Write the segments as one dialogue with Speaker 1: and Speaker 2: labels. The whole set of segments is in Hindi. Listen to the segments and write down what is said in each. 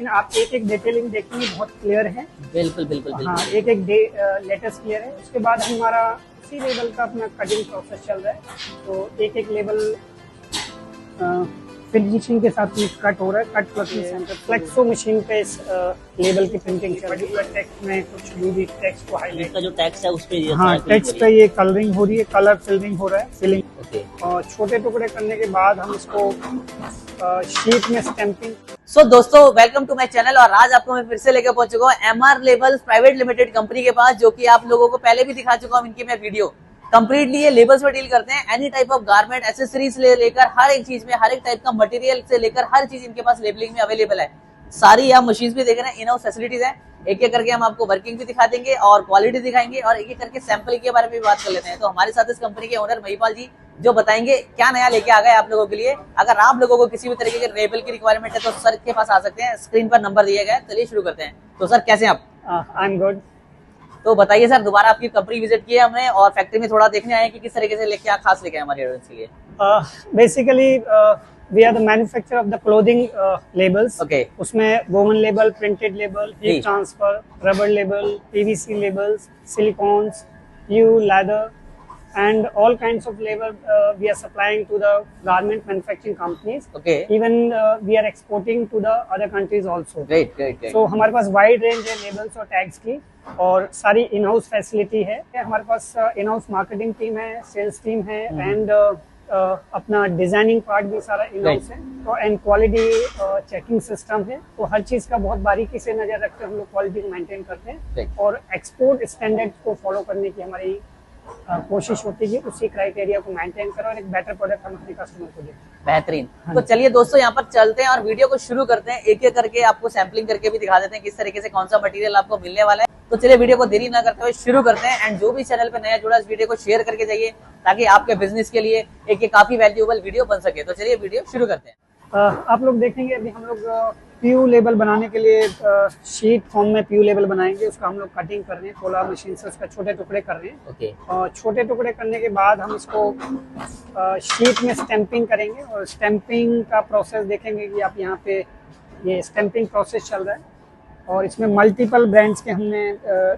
Speaker 1: आप एक एक डिटेलिंग देखेंगे बहुत क्लियर है।
Speaker 2: बिल्कुल बिल्कुल बिल्कुल।
Speaker 1: हाँ, एक एक लेटेस्ट क्लियर है। उसके बाद हमारा उसी लेवल का अपना कटिंग प्रोसेस चल रहा है, तो एक एक लेवल फिनिशिंग के साथ कट हो रहा है। Cut plus centre flexo machine पे इस लेवल की प्रिंटिंग चल रही है। टेक्स्ट में कुछ भी टेक्स्ट को हाईलाइट,
Speaker 2: इसका जो टेक्स्ट है उस पे ये
Speaker 1: हाँ टेक्स्ट पे ये कलरिंग हो रही है, कलर फिलिंग हो रहा है, फिलिंग।
Speaker 2: ओके।
Speaker 1: और छोटे टुकड़े करने के बाद हम इसको शीट में स्टैंपिंग।
Speaker 2: सो दोस्तों, वेलकम टू माय चैनल। और आज आपको मैं फिर से लेकर पहुंच चुका हूँ MR labels private limited company के पास, जो कि आप लोगों को पहले भी दिखा चुका हूँ इनकी मैं वीडियो। कंप्लीटली ये लेबल्स में डील करते हैं, any type of garment accessories से लेकर हर एक चीज में, हर एक टाइप का मटेरियल से लेकर हर चीज इनके पास लेबलिंग में अवेलेबल है। सारी आप मशीन्स भी देख रहे हैं, इन हाउस फैसिलिटीज है। एक एक करके हम आपको वर्किंग भी दिखा देंगे और क्वालिटी दिखाएंगे और एक एक करके सैंपल के बारे में भी बात कर लेते हैं। तो हमारे साथ इस कंपनी के ओनर महिपाल जी जो बताएंगे क्या नया लेके आ गए आप लोगों के लिए। अगर आप लोगों को किसी भी तरीके के लेबल की रिक्वायरमेंट है तो सर के पास आ सकते हैं, स्क्रीन पर नंबर दिए गए। चलिए शुरू करते हैं। तो सर कैसे हैं आप?
Speaker 1: I am good.
Speaker 2: तो बताइए सर, दोबारा आपकी कंपनी विजिट की है हमने और फैक्ट्री में थोड़ा देखने आए कि किस तरीके से क्या खास लेके आए हमारे ऑडियंस के लिए।
Speaker 1: Basically we are the manufacture of the clothing labels.
Speaker 2: Okay.
Speaker 1: उसमें woven label, printed label, heat transfer, rubber label, PVC labels, silicones, PU, leather and all kinds of label we are supplying to the garment manufacturing companies.
Speaker 2: Okay.
Speaker 1: Even we are exporting to the other countries also.
Speaker 2: Great, great, great.
Speaker 1: So हमारे पास वाइड रेंज है लेबल्स और टैग्स की, और सारी इन हाउस फैसिलिटी है। हमारे पास इन हाउस मार्केटिंग टीम है, सेल्स टीम है, एंड अपना डिजाइनिंग पार्ट भी सारा इन हाउस है। तो एंड क्वालिटी चेकिंग सिस्टम है। तो हर चीज का बहुत बारीकी से नजर रखते हम लोग क्वालिटी को मेंटेन करते हैं और एक्सपोर्ट स्टैंडर्ड को फॉलो करने की हमारी कोशिश होती है, उसी क्राइटेरिया को मेंटेन करो और एक बेटर प्रोडक्ट हम अपने कस्टमर को दें।
Speaker 2: बेहतरीन। तो चलिए दोस्तों, यहाँ पर चलते हैं और वीडियो को शुरू करते हैं। एक एक करके आपको सैम्पलिंग करके भी दिखा देते हैं किस तरीके से कौन सा मटेरियल आपको मिलने वाला है। तो चलिए वीडियो को देरी ना करते हुए शुरू करते हैं। एंड जो भी चैनल पे नया जुड़ा इस वीडियो को शेयर करके जाइए ताकि आपके बिजनेस के लिए एक काफी वैल्यूएबल वीडियो बन सके। तो चलिए वीडियो शुरू करते हैं।
Speaker 1: आप लोग देखेंगे अभी हम लोग PU लेबल बनाने के लिए शीट फॉर्म में PU लेबल बनाएंगे। उसका हम लोग कटिंग कर रहे हैं, पोलर मशीन से उसका छोटे टुकड़े कर रहे हैं।
Speaker 2: ओके।
Speaker 1: और छोटे टुकड़े करने के बाद हम इसको शीट में स्टैंपिंग करेंगे। और स्टैंपिंग का प्रोसेस देखेंगे कि आप यहाँ पे ये स्टैंपिंग प्रोसेस चल रहा है और इसमें मल्टीपल ब्रांड्स के हमने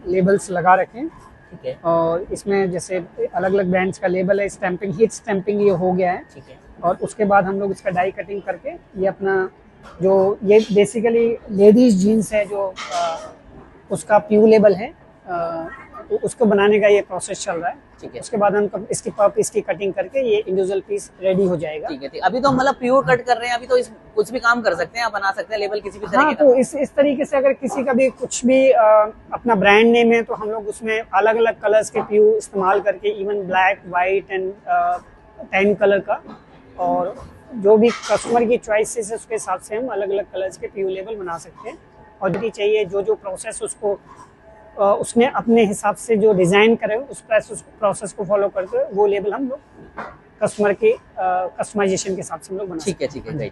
Speaker 1: लेबल्स लगा रखे हैं।
Speaker 2: ठीक है।
Speaker 1: और इसमें जैसे अलग अलग ब्रांड्स का लेबल है। स्टैंपिंग, हीट स्टैंपिंग ये हो गया है।
Speaker 2: ठीक है। और
Speaker 1: उसके बाद हम लोग इसका डाई कटिंग करके ये अपना जो ये बेसिकली लेडीज जीन्स है जो उसका PU लेबल है, तो उसको बनाने का ये प्रोसेस चल रहा है।
Speaker 2: ठीक है।
Speaker 1: उसके बाद हम इसकी पीस की कटिंग करके ये इंडिविजुअल पीस रेडी हो जाएगा।
Speaker 2: ठीक है। अभी तो मतलब प्योर कट कर रहे हैं, अभी तो कुछ भी काम कर सकते हैं, आप बना सकते हैं लेबल किसी भी तरीके
Speaker 1: हाँ,
Speaker 2: का।
Speaker 1: तो इस तरीके से अगर किसी का भी कुछ भी अपना ब्रांड नेम है तो हम लोग उसमें अलग अलग कलर्स के PU इस्तेमाल करके, even black, white and tan colour का, और जो भी कस्टमर की चॉइसेस है उसके हिसाब से हम अलग अलग कलर्स के PU लेबल बना सकते हैं। और यदि चाहिए जो प्रोसेस उसको उसने अपने हिसाब से जो डिजाइन करे उस प्रोसेस को फॉलो करते हुए वो लेबल हम लोग कस्टमर के कस्टमाइजेशन के हिसाब से हम लोग बना।
Speaker 2: ठीक है। ठीक है।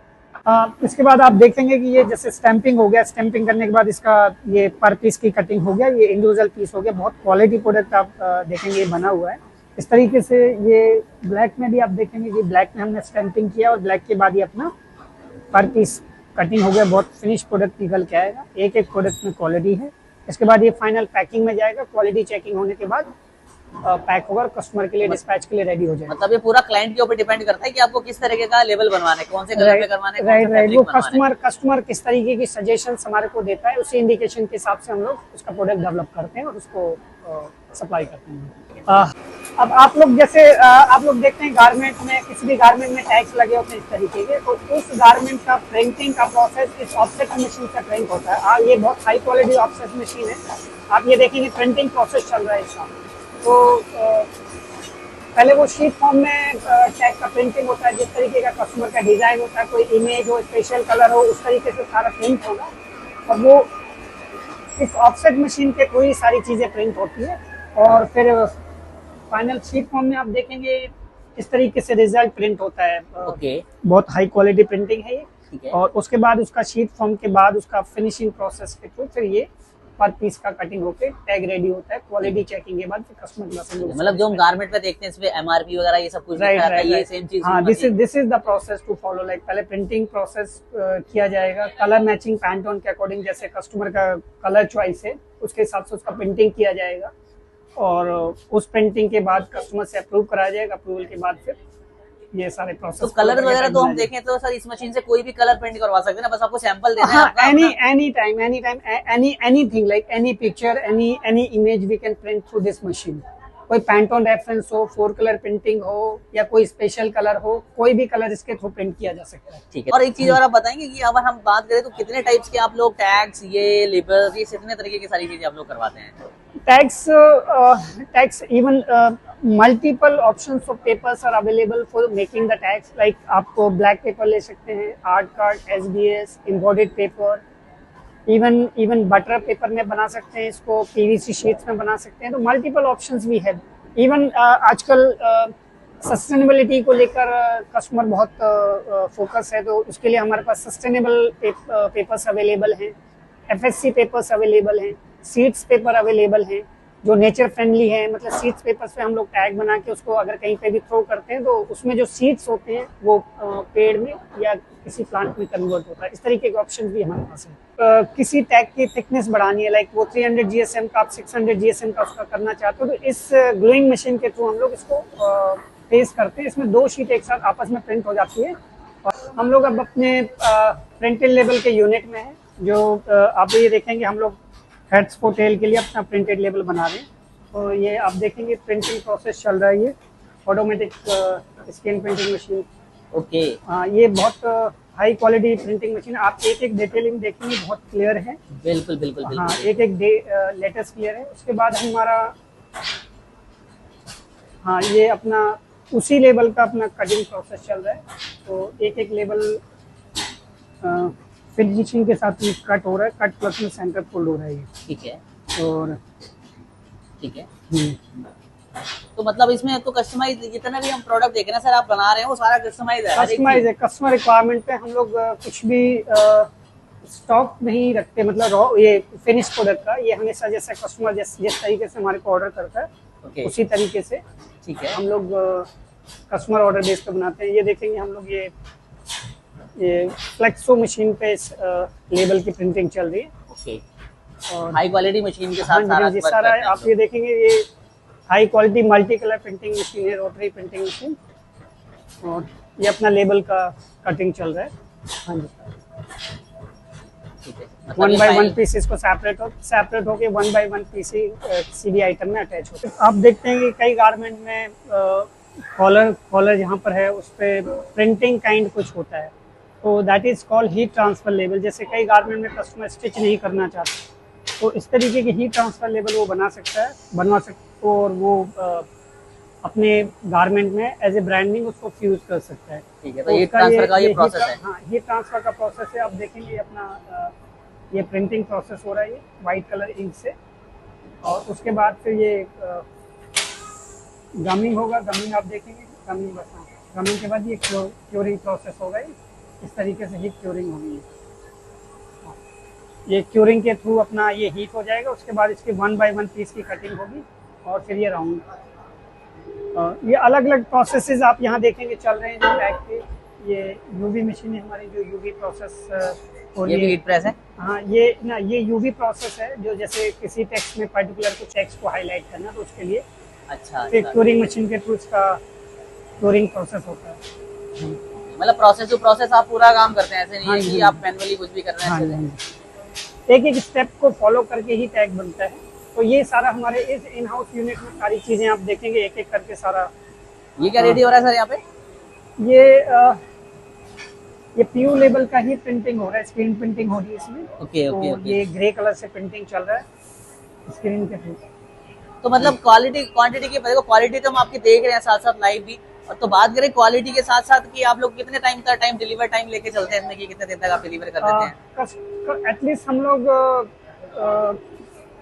Speaker 1: इसके बाद आप देखेंगे कि ये जैसे स्टैंपिंग हो गया, स्टैंपिंग करने के बाद इसका ये पर पीस की कटिंग हो गया, ये इंडिविजुअल पीस हो गया। बहुत क्वालिटी प्रोडक्ट आप देखेंगे बना हुआ है इस तरीके से। ये ब्लैक में भी आप देखेंगे कि ब्लैक में हमने स्टैंपिंग किया और ब्लैक के बाद ये अपना पर पीस कटिंग हो गया। बहुत फिनिश प्रोडक्ट निकल के आएगा। एक एक प्रोडक्ट में क्वालिटी है। इसके बाद ये फाइनल पैकिंग में जाएगा। क्वालिटी चेकिंग होने के बाद पैक होगा और कस्टमर के लिए डिस्पैच के लिए रेडी हो जाएगा।
Speaker 2: मतलब ये पूरा क्लाइंट के ऊपर डिपेंड करता है कि आपको किस तरीके का लेबल बनवाना है, कौन से कलर में करवाना है,
Speaker 1: राइट। वो कस्टमर किस तरीके की सजेशंस हमारे को देता है, उसी इंडिकेशन के हिसाब से हम लोग उसका प्रोडक्ट डेवलप करते हैं और उसको सप्लाई करते हैं। अब आप लोग जैसे आप लोग देखते हैं गारमेंट में, किसी भी गारमेंट में टैग्स लगे होते हैं इस तरीके के, तो उस गारमेंट का प्रिंटिंग का प्रोसेस इस ऑफसेट मशीन से प्रिंट होता है। ये बहुत हाई क्वालिटी ऑफसेट मशीन है। आप ये देखेंगे प्रिंटिंग प्रोसेस चल रहा है इसका। तो पहले वो शीट फॉर्म में टैग का प्रिंटिंग होता है, जिस तरीके का कस्टमर का डिजाइन होता है, कोई इमेज हो, स्पेशल कलर हो, उस तरीके से सारा प्रिंट होगा। और वो इस ऑफसेट मशीन पे कोई सारी चीजें प्रिंट होती है और फिर फाइनल शीट फॉर्म में आप देखेंगे इस तरीके से रिजल्ट प्रिंट होता है।
Speaker 2: ओके।
Speaker 1: बहुत हाई क्वालिटी प्रिंटिंग है ये।
Speaker 2: ठीक है।
Speaker 1: और उसके बाद उसका शीट फॉर्म के बाद उसका फिनिशिंग प्रोसेस के थ्रू फिर ये पर पीस का कटिंग होके टैग रेडी होता है। क्वालिटी चेकिंग के बाद फिर कस्टमर के पास हम लोग
Speaker 2: मतलब जो हम गारमेंट पे देखते हैं इसमें एमआरपी वगैरह ये सब कुछ
Speaker 1: राइट
Speaker 2: लिखा रहता है,
Speaker 1: राइट
Speaker 2: ये सेम चीज
Speaker 1: हाँ, this is the process to follow. Like पहले प्रिंटिंग प्रोसेस किया जाएगा, कलर मैचिंग पैंटोन के अकॉर्डिंग, जैसे कस्टमर का कलर चॉइस है उसके हिसाब से उसका प्रिंटिंग किया जाएगा और उस प्रिंटिंग के बाद कस्टमर से अप्रूव कराया जाएगा। अप्रूवल के बाद फिर ये सारे प्रोसेस।
Speaker 2: तो कलर वगैरह तो हम देखें तो सर इस मशीन से कोई भी कलर प्रिंट करवा सकते हैं ना, बस आपको सैंपल देना है
Speaker 1: हाँ,
Speaker 2: आपका
Speaker 1: any time, anything like any picture, any image we can print through this machine। कोई पैंटोन रेफरेंस हो, 4 कलर प्रिंटिंग हो या कोई स्पेशल कलर हो, कोई भी कलर इसके थ्रू प्रिंट किया जा सकता है।
Speaker 2: ठीक है। और एक चीज और आप बताएंगे कि अगर हम बात करें तो कितने टाइप्स के आप लोग टैग्स, ये लेबल्स, ये कितने तरीके की सारी चीजें आप लोग करवाते हैं?
Speaker 1: Tags even multiple options of papers are available for making the tags. Like आपको ब्लैक पेपर ले सकते हैं, art card, SBS, embossed paper, even butter paper में बना सकते हैं इसको, PVC शीट्स में बना सकते हैं। तो मल्टीपल ऑप्शंस भी है। इवन आजकल सस्टेनेबिलिटी को लेकर कस्टमर बहुत फोकस है, तो उसके लिए हमारे पास सस्टेनेबल पेपर्स अवेलेबल हैं, FSC पेपर्स अवेलेबल हैं, सीड्स पेपर अवेलेबल हैं जो नेचर फ्रेंडली है। मतलब सीड्स पेपर्स पे हम लोग टैग बना के उसको अगर कहीं पे भी थ्रो करते हैं तो उसमें जो सीड्स होते हैं वो पेड़ में या किसी प्लांट में कन्वर्ट होता है। इस तरीके के ऑप्शन भी हमारे पास है। किसी टैग की थिकनेस बढ़ानी है, लाइक वो 300 GSM का आप 600 GSM का उसका करना चाहते हो, तो इस ग्लोइंग मशीन के थ्रू हम लोग इसको पेस्ट करते हैं। इसमें 2 शीट एक साथ आपस में प्रिंट हो जाती है। और हम लोग अब अपने प्रिंटेड लेबल के यूनिट में है, जो आप ये देखेंगे हम लोग हेड्स को टेल के लिए अपना प्रिंटेड लेबल बना रहे हैं। तो ये आप देखेंगे प्रिंटिंग प्रोसेस चल रहा है, ये automatic scan printing machine.
Speaker 2: Okay.
Speaker 1: ये बहुत हाई क्वालिटी प्रिंटिंग मशीन, आप एक एक डिटेलिंग देखेंगे बहुत क्लियर है।
Speaker 2: बिल्कुल बिल्कुल
Speaker 1: हाँ,
Speaker 2: बिल्कुल।
Speaker 1: एक एक लेटेस्ट क्लियर है। उसके बाद हमारा हाँ, ये अपना उसी लेवल का अपना कटिंग प्रोसेस चल रहा है। तो एक एक लेवल फिनिशिंग के साथ ही कट हो रहा है, कट प्लस में सेंटर फोल्ड हो रहा है ये।
Speaker 2: ठीक है।
Speaker 1: और
Speaker 2: ठीक है। तो मतलब इसमें तो कस्टमाइज, जितना भी हम प्रोडक्ट देख रहे हैं सर आप बना रहे हैं वो सारा कस्टमाइज है।
Speaker 1: कस्टमाइज है, कस्टमर रिक्वायरमेंट पे हम लोग कुछ भी स्टॉक नहीं रखते। मतलब रॉ ये फिनिश प्रोडक्ट का ये हमेशा जैसे कस्टमर जिस तरीके से हमारे को ऑर्डर करता है उसी तरीके से
Speaker 2: ठीक है
Speaker 1: हम लोग कस्टमर ऑर्डर बेस पे बनाते हैं। ये देखेंगे हम लोग ये फ्लेक्सो मशीन पे लेबल की प्रिंटिंग चल रही है।
Speaker 2: ओके।
Speaker 1: और
Speaker 2: हाई क्वालिटी मशीन के
Speaker 1: हाँ
Speaker 2: साथ सारा
Speaker 1: जी,
Speaker 2: work
Speaker 1: सारा
Speaker 2: करते हैं
Speaker 1: आप ये देखेंगे ये high quality multi colour printing machine है, रोटरी प्रिंटिंग मशीन। और ये अपना लेबल का कटिंग चल रहा है। हाँ जी,
Speaker 2: ठीक है।
Speaker 1: 1
Speaker 2: ये
Speaker 1: बाय 1
Speaker 2: फाइल-
Speaker 1: पीस इसको सेपरेट होके 1 बाय 1 पीस ही किसी भी आइटम में अटैच होते हैं। आप देखते हैं कि कई गारमेंट में कॉलर जहाँ पर है उस पर प्रिंटिंग काइंड कुछ होता है, तो that is called heat transfer level. जैसे कई गारमेंट में कस्टमर स्टिच नहीं करना चाहते, तो इस तरीके की हीट ट्रांसफर लेवल वो बनवा सकता है और वो अपने गारमेंट में एज ए ब्रांडिंग उसको फ्यूज कर सकता है।
Speaker 2: ठीक है। तो ये ट्रांसफर का ये प्रोसेस है।
Speaker 1: हाँ, हीट ट्रांसफर का प्रोसेस है। आप देखेंगे अपना ये प्रिंटिंग प्रोसेस हो रहा है, ये वाइट कलर इंक से। और उसके बाद फिर ये गमिंग होगा। गमिंग आप देखेंगे, गमिंग के बाद ये क्योरिंग प्रोसेस होगा। इस तरीके से हीट क्योरिंग होगी। ये क्योरिंग के थ्रू अपना ये हीट हो जाएगा। उसके बाद इसके 1 बाय 1 पीस की कटिंग होगी और फिर ये राउंड। ये अलग अलग प्रोसेसेस आप यहाँ देखेंगे चल रहे हैं जो बैग के। ये यूवी मशीन है हमारी, जो यूवी प्रोसेस और
Speaker 2: ये भी हीट प्रेस है।
Speaker 1: हाँ, ये यूवी प्रोसेस है जो जैसे किसी टेक्स्ट में पर्टिकुलर कुछ टेक्स्ट को हाईलाइट करना, तो उसके लिए
Speaker 2: अच्छा।
Speaker 1: फिर क्योरिंग मशीन के थ्रू इसका क्योरिंग प्रोसेस होता है।
Speaker 2: मतलब प्रोसेस टू प्रोसेस आप पूरा काम करते हैं, ऐसे नहीं
Speaker 1: हाँ
Speaker 2: है
Speaker 1: जी,
Speaker 2: कि
Speaker 1: हाँ
Speaker 2: आप मैनुअली कुछ भी कर रहे
Speaker 1: हाँ
Speaker 2: हैं
Speaker 1: जी,
Speaker 2: ऐसे।
Speaker 1: हाँ जी। एक एक स्टेप को फॉलो करके ही टैग बनता है। तो ये सारा हमारे इस इन हाउस यूनिट में सारी चीजें आप देखेंगे एक एक करके सारा।
Speaker 2: ये क्या रेडी हो रहा है सर यहाँ पे?
Speaker 1: ये PU लेवल का ही प्रिंटिंग हो रहा है, स्क्रीन प्रिंटिंग हो रही है इसमें।
Speaker 2: ओके ओके
Speaker 1: तो
Speaker 2: ओके।
Speaker 1: ये ग्रे कलर से प्रिंटिंग चल रहा है स्क्रीन के थ्रू।
Speaker 2: तो मतलब क्वालिटी क्वांटिटी की देखो, क्वालिटी तो हम आपकी देख रहे हैं साथ साथ लाइव भी। और तो बात करें क्वालिटी के साथ साथ कि आप लोग कितने टाइम डिलीवर टाइम लेके चलते हैं इसमें, कि कितने दिन तक आप डिलीवर कर देते हैं?
Speaker 1: एटलीस्ट हम लोग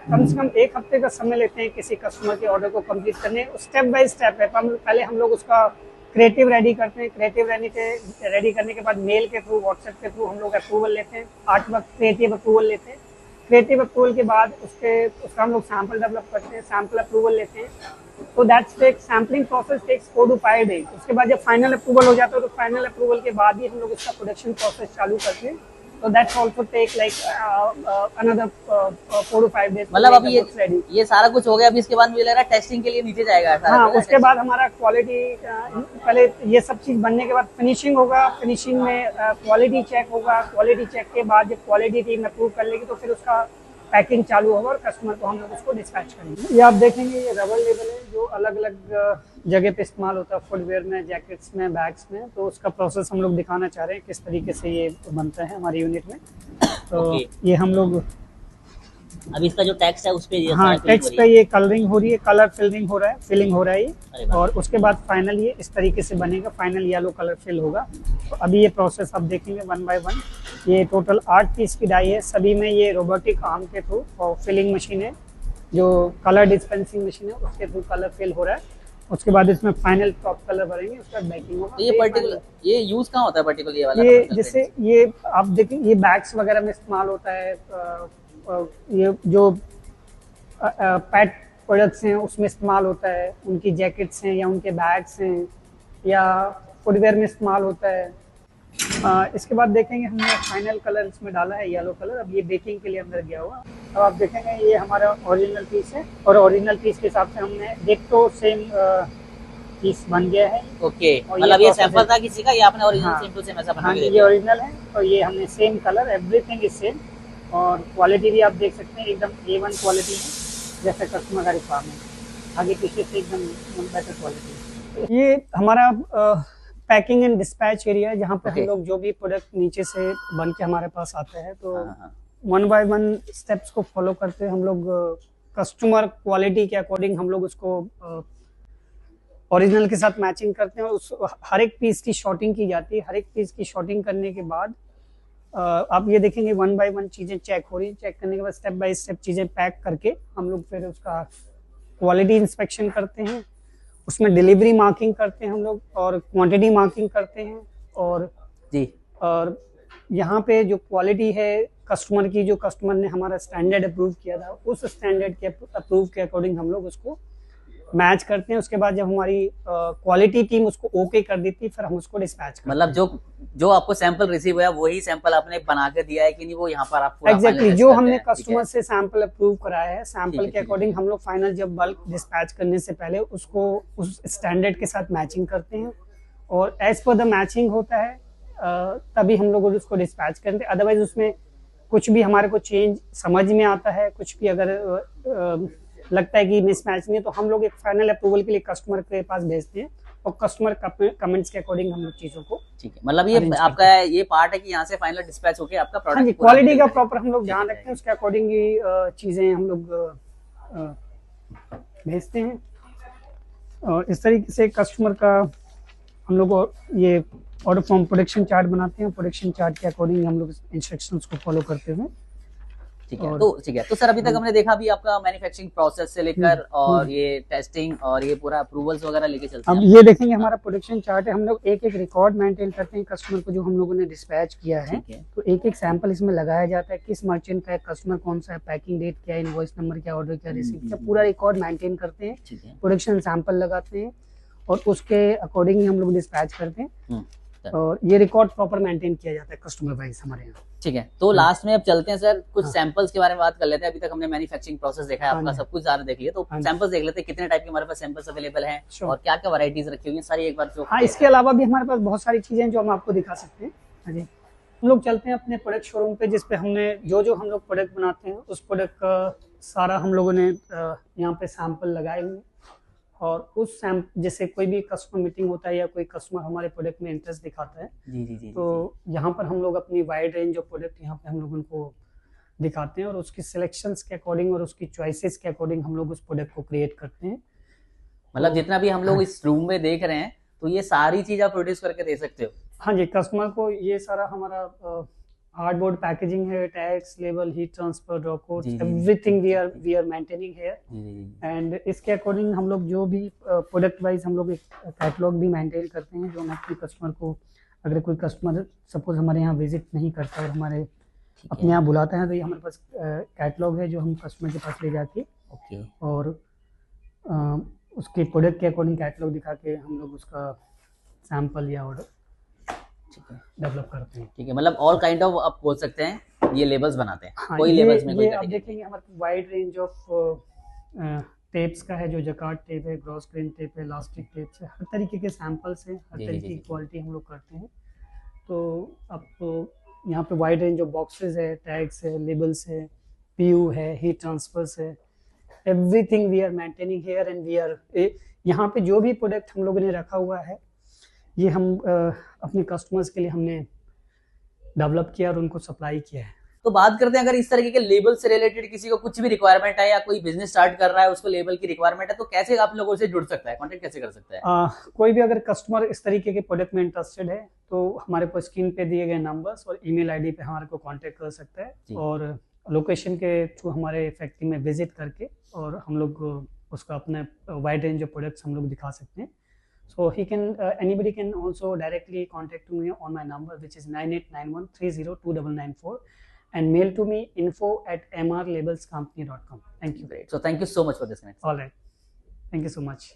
Speaker 1: कम से कम 1 हफ्ते का समय लेते हैं किसी कस्टमर के ऑर्डर को कंप्लीट करने। स्टेप बाय स्टेप है। पहले हम लोग उसका क्रिएटिव रेडी करते हैं। क्रिएटिव रेडी करने के बाद मेल के थ्रू, व्हाट्सएप के थ्रू हम लोग अप्रूवल लेते हैं। आर्टवर्क क्रिएटिव अप्रूवल लेते हैं। क्रिएटिव अप्रूवल के बाद उसका हम लोग सैंपल डेवलप करते हैं, सैंपल अप्रूवल लेते हैं। तो that's take sampling process takes 4 to 5 days. उसके बाद जब फाइनल अप्रूवल हो जाता है तो फाइनल अप्रूवल के बाद ही हम लोग इसका प्रोडक्शन प्रोसेस चालू करते हैं। तो that's also take like another 4 to 5 days.
Speaker 2: मतलब अभी ये सारा कुछ हो गया, अभी इसके बाद मुझे लग रहा है टेस्टिंग के लिए नीचे जाएगा सारा।
Speaker 1: हाँ, उसके बाद हमारा क्वालिटी, पहले ये सब चीज बनने के बाद फिनिशिंग होगा, फिनिशिंग में क्वालिटी चेक होगा, क्वालिटी चेक के बाद जब क्वालिटी टीम अप्रूव कर लेगी तो फिर उसका पैकिंग चालू होगा और कस्टमर को हम लोग उसको डिस्पैच करेंगे। ये आप देखेंगे ये रबर लेबल है जो अलग अलग जगह पे इस्तेमाल होता है, फुटवेयर में, जैकेट्स में, बैग्स में। तो उसका प्रोसेस हम लोग दिखाना चाह रहे हैं किस तरीके से ये बनता है हमारी यूनिट में। तो ये हम लोग
Speaker 2: अभी इसका जो टेक्स्ट है उस पे
Speaker 1: हाँ, टेक्स्ट पे ये कलरिंग हो रही है, कलर फिलिंग हो रहा है, फिलिंग हो रहा है ये। और उसके बाद फाइनल ये इस तरीके से बनेगा, फाइनल येलो कलर फिल होगा। तो अभी ये प्रोसेस आप देखेंगे 1 by 1। ये टोटल 8 पीस की डाई है, सभी में ये रोबोटिक आर्म के थ्रू और फिलिंग मशीन है जो कलर डिस्पेंसिंग मशीन है, उसके थ्रू कलर फिल हो रहा है। उसके बाद इसमें फाइनल टॉप कलर भरेंगे, उसके बाद बैकिंग होगा।
Speaker 2: तो ये पर्टिकुलर ये यूज कहाँ होता है पर्टिकुलर ये वाला?
Speaker 1: ये जैसे ये आप देखें ये बैग्स वगैरह में इस्तेमाल होता है, ये जो पैट प्रोडक्ट्स हैं उसमें इस्तेमाल होता है, उनकी जैकेट्स हैं या उनके बैग्स हैं या फुटवेयर में इस्तेमाल होता है। इसके बाद देखेंगे हमने फाइनल कलर इसमें डाला है येलो कलर। अब ये बेकिंग के लिए अंदर गया हुआ। अब आप देखेंगे ये हमारा ओरिजिनल पीस है और ओरिजिनल पीस के हिसाब से हमने डिक्टो सेम पीस बन गया है।
Speaker 2: ओके, मतलब ये सैंपल था किसी का, ये आपने ओरिजिनल सेम टू सेम ऐसा बना के
Speaker 1: ये ओरिजिनल है और ये हमने same colour, everything is same. और क्वालिटी भी आप देख सकते हैं एकदम A1 क्वालिटी है, जैसे कस्टमर का रिक्वायरमेंट, आगे पीछे से एकदम बेटर क्वालिटी। ये हमारा पैकिंग एंड डिस्पैच एरिया है जहाँ पे हम लोग जो भी प्रोडक्ट नीचे से बन के हमारे पास आता है तो 1 by 1 स्टेप्स को फॉलो करते हैं हम लोग। कस्टमर क्वालिटी के अकॉर्डिंग हम लोग उसको ओरिजिनल के साथ मैचिंग करते हैं और उस हर एक पीस की शॉर्टिंग की जाती है। हर एक पीस की शॉर्टिंग करने के बाद आप ये देखेंगे 1 by 1 चीज़ें चेक हो रही है। चेक करने के बाद स्टेप बाय स्टेप चीज़ें पैक करके हम लोग फिर उसका क्वालिटी इंस्पेक्शन करते हैं, उसमें डिलीवरी मार्किंग करते हैं हम लोग और क्वांटिटी मार्किंग करते हैं। और यहाँ पे जो क्वालिटी है कस्टमर की, जो कस्टमर ने हमारा स्टैंडर्ड अप्रूव किया था, उस स्टैंडर्ड के अप्रूव के अकॉर्डिंग हम लोग उसको मैच करते हैं। उसके बाद जब हमारी क्वालिटी टीम उसको ओके कर देती है फिर हम उसको डिस्पैच करते हैं।
Speaker 2: मतलब जो आपको सैंपल रिसीव हुआ वही सैंपल आपने बना के दिया है कि नहीं, वो यहाँ पर आपको
Speaker 1: एग्जैक्टली जो हमने कस्टमर से सैंपल अप्रूव कराया है, सैंपल के अकॉर्डिंग हम लोग फाइनल जब बल्क डिस्पैच करने से पहले उसको उस स्टैंडर्ड के साथ मैचिंग करते हैं और एज पर द मैचिंग होता है तभी हम लोग उसको डिस्पैच करते हैं। अदरवाइज उसमें कुछ भी हमारे को चेंज समझ में आता है, कुछ भी अगर लगता है कि मिसमैच नहीं है तो हम लोग एक फाइनल अप्रूवल के लिए कस्टमर के पास भेजते हैं और कस्टमर कमेंट्स के अकॉर्डिंग हम लोग चीजों को
Speaker 2: ठीक है। मतलब ये आपका ये पार्ट है कि यहाँ से फाइनल डिस्पैच होके आपका प्रोडक्ट,
Speaker 1: हाँ जी, क्वालिटी का प्रॉपर हम लोग ध्यान रखते हैं, उसके अकॉर्डिंग ही चीजें हम लोग भेजते हैं। और इस तरीके से कस्टमर का हम लोग ये ऑर्डर फॉर्म प्रोडक्शन चार्ट बनाते हैं। प्रोडक्शन चार्ट के अकॉर्डिंग हम लोग इंस्ट्रक्शंस को फॉलो करते हुए
Speaker 2: ठीक है। तो ठीक है, तो सर अभी तक हमने देखा भी आपका मैन्युफैक्चरिंग प्रोसेस से लेकर और ये टेस्टिंग और ये पूरा अप्रूवल्स वगैरह लेके चलते हैं।
Speaker 1: अब ये देखेंगे हमारा प्रोडक्शन चार्ट है, हम लोग एक एक रिकॉर्ड मेंटेन करते हैं कस्टमर को जो हम लोगों ने डिस्पैच किया है। तो एक एक सैंपल इसमें लगाया जाता है, किस मर्चेंट का है, कस्टमर कौन सा है, पैकिंग डेट क्या है, इनवॉइस नंबर क्या, ऑर्डर क्या, रिसीव क्या, पूरा रिकॉर्ड मेंटेन करते हैं, प्रोडक्शन सैंपल लगाते हैं और उसके अकॉर्डिंग हम लोग डिस्पैच करते हैं और ये रिकॉर्ड प्रॉपर मेंटेन किया जाता है कस्टमर वाइज हमारे यहाँ।
Speaker 2: ठीक है, तो लास्ट में अब चलते हैं सर, कुछ सैंपल्स के बारे में बात कर लेते हैं। अभी तक हमने मैन्युफैक्चरिंग प्रोसेस देखा है आपका, सब कुछ सारा देख लिया, तो सैंपल्स देख लेते हैं कितने टाइप के हमारे पास सैंपल्स अवेलेबल हैं और क्या क्या वैरायटीज रखी हुई हैं सारी एक बार जो।
Speaker 1: हाँ, इसके अलावा भी हमारे पास बहुत सारी चीजें हैं जो हम आपको दिखा सकते हैं। हाँ जी, हम लोग चलते हैं अपने प्रोडक्ट शोरूम पे जिसपे हमने जो हम लोग प्रोडक्ट बनाते हैं उस प्रोडक्ट का सारा हम लोगों ने यहाँ पे सैंपल लगाए हुए और उस जैसे कोई भी कस्टमर मीटिंग होता है या कोई कस्टमर हमारे प्रोडक्ट में इंटरेस्ट दिखाता है तो यहाँ पर हम लोग अपनी वाइड रेंज ऑफ प्रोडक्ट यहाँ पे हम लोग उनको दिखाते हैं और उसकी सिलेक्शंस के अकॉर्डिंग और उसकी चॉइसेस के अकॉर्डिंग हम लोग उस प्रोडक्ट को क्रिएट करते हैं।
Speaker 2: मतलब जितना भी हम लोग इस रूम में देख रहे हैं तो ये सारी चीज आप प्रोड्यूस करके दे सकते हो?
Speaker 1: हाँ जी, कस्टमर को ये सारा हमारा हार्डबोर्ड पैकेजिंग है, tags, label, heat transfer, drop codes, everything we are maintaining here and इसके अकॉर्डिंग हम लोग जो भी प्रोडक्ट वाइज हम लोग एक कैटलॉग भी मेंटेन करते हैं जो हम अपने कस्टमर को, अगर कोई कस्टमर सपोज हमारे यहाँ विजिट नहीं करता और हमारे
Speaker 2: ठीक
Speaker 1: अपने
Speaker 2: है।
Speaker 1: यहाँ बुलाते हैं तो ये हमारे पास कैटलॉग है जो हम कस्टमर के पास ले जाके
Speaker 2: ओके,
Speaker 1: और अ, उसके प्रोडक्ट के अकॉर्डिंग कैटलॉग दिखा के हम लोग उसका सैंपल या ऑर्डर
Speaker 2: ठीक है।
Speaker 1: डेवलप करते हैं।
Speaker 2: ठीक है, मतलब ऑल काइंड ऑफ आप बोल सकते हैं ये लेबल्स बनाते हैं,
Speaker 1: हाँ,
Speaker 2: कोई लेबल्स में कोई
Speaker 1: ये आप
Speaker 2: कैटेगरी।
Speaker 1: देखेंगे हमारे वाइड रेंज ऑफ टेप्स का है, जो जकार्ड टेप है, ग्रॉस ग्रेन टेप है, इलास्टिक टेप्स है, हर तरीके के सैंपल्स हैं, हर
Speaker 2: जी, जी,
Speaker 1: तरीके
Speaker 2: जी,
Speaker 1: की
Speaker 2: जी।
Speaker 1: क्वालिटी हम लोग करते हैं। तो आप यहाँ पे वाइड रेंज ऑफ बॉक्सेस है, टैग्स है, लेबल्स है, पीयू है, हीट ट्रांसफर्स है, everything we are maintaining here and we are यहाँ पे जो भी प्रोडक्ट हम लोगों ने रखा हुआ है ये हम अपने कस्टमर्स के लिए हमने डेवलप किया और उनको सप्लाई किया है।
Speaker 2: तो बात करते हैं अगर इस तरीके के लेबल से रिलेटेड किसी को कुछ भी रिक्वायरमेंट है या कोई बिजनेस स्टार्ट कर रहा है उसको लेबल की रिक्वायरमेंट है, तो कैसे आप लोगों से जुड़ सकता है, कांटेक्ट कैसे कर सकता है?
Speaker 1: कोई भी अगर कस्टमर इस तरीके के प्रोडक्ट में इंटरेस्टेड है तो हमारे को स्क्रीन पे दिए गए नंबर्स और ईमेल आईडी पे हमारे को कांटेक्ट कर सकता
Speaker 2: जी।
Speaker 1: है और लोकेशन के थ्रू हमारे फैक्ट्री में विजिट करके और हम लोग उसका अपने वाइड रेंज ऑफ प्रोडक्ट्स हम लोग दिखा सकते हैं। So he can anybody can also directly contact me on my number, which is 9891302994, and mail to me info@mrlabelscompany.com. Thank you.
Speaker 2: Great. So thank you so much for this connection.
Speaker 1: All right. Thank you so much.